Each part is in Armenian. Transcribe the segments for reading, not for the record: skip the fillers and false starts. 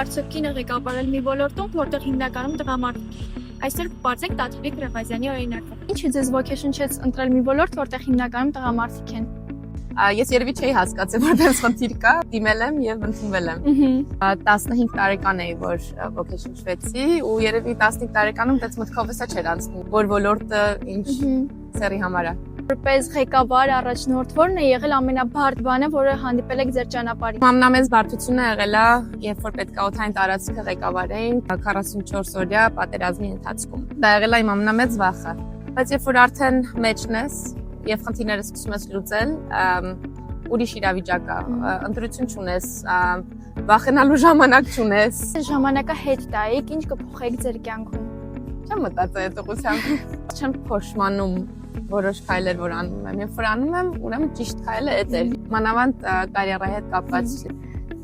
արդյոք կինը ղեկավարել մի ոլորտում, որտեղ հիմնականում տղամարդիկ են։ Այսօր կբարձենք Տաթևիկ Ռեվազյանի օրինակը։ Ինչու ձեզ ոգեշնչեց ընտրել մի ոլորտ, որտեղ հիմնականում տղամարդիկ են։ Ես երևի չէի հասկացել, որ դες խնդիր կա, դիմել եմ եւ ընդունվել եմ։ 15 տարեկան էի, որ ոգեշնչվեցի ու երևի 15 տարեկանում դες մտքովս չէր անցնում, որ ոլորտը ինչ սերի համար է։ Որպես ղեկավար առաջնորդ ո՞րն է եղել ամենաբարդ բանը, որը հանդիպել եք ձեր ճանապարհին։ Ամենամեծ բարդությունը եղել է, երբ որ պետք է օդային տարածքը ղեկավարեինք 44 օրյա պատերազմի ընթացքում։ Դա եղել է իմ ամենամեծ վախը։ Բայց երբ որ արդեն մեջն ես եւ խնդիրները սկսում ես լուծել, ուրիշ իրավիճակ է, ընտրություն չունես, վախենալու ժամանակ չունես։ Ժամանակը հետ տայիք, ինչ կփոխեք ձեր կյանքում։ Չեմ մտածել այդ ուղղությամբ։ Չեմ փոշմանում որոշ քայլեր, որ անում եմ։ Երբ որ անում եմ, ուրեմն ճիշտ քայլը էդ է։ Մանավանդ կարիերայի հետ կապված։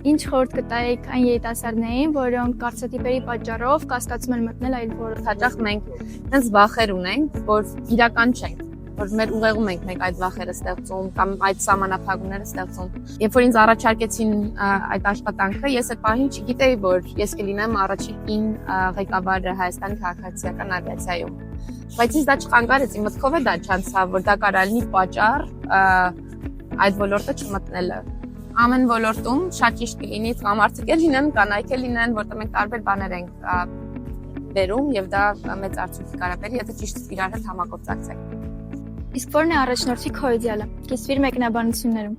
Ինչ խորհուրդ կտայիք այն երիտասարդներին, որոնք կարծրատիպերի պատճառով կասկածում են մտնել այլ ոլորտ։ Հաճախ մենք այնպես վախեր ունենք, որ իրական չենք, որ մեր ուղեղում ենք մենք այդ վախերը ստեղծում կամ այդ սահմանափակումները ստեղծում։ Երբ որ ինձ առաջարկեցին այդ աշխատանքը, ես այդ պահին չգիտեի, որ ես կլինեմ առաջին ղեկավարը Հայաստանի քաղաքացիական ավիացիայում։ Բայց ինձ դա չխանգարեց, իմ մտքով է դա չանցավ, որ դա կարող լինի պատճառ այդ ոլորտը չմտնելը։ Ամեն ոլորտում շատ ճիշտ կլինի տղամարդիկ լինեն, կանայք լինեն, որտեղ մենք տարբեր բաներ ենք բերում եւ դա մեծ արդյունքի կարող բերի, եթե ճիշտ իրար հետ համագործակցենք։ Իսկ ո՞րն է առաջնորդի քո իդեալը։ Կիսվիր մեկնաբանություններում։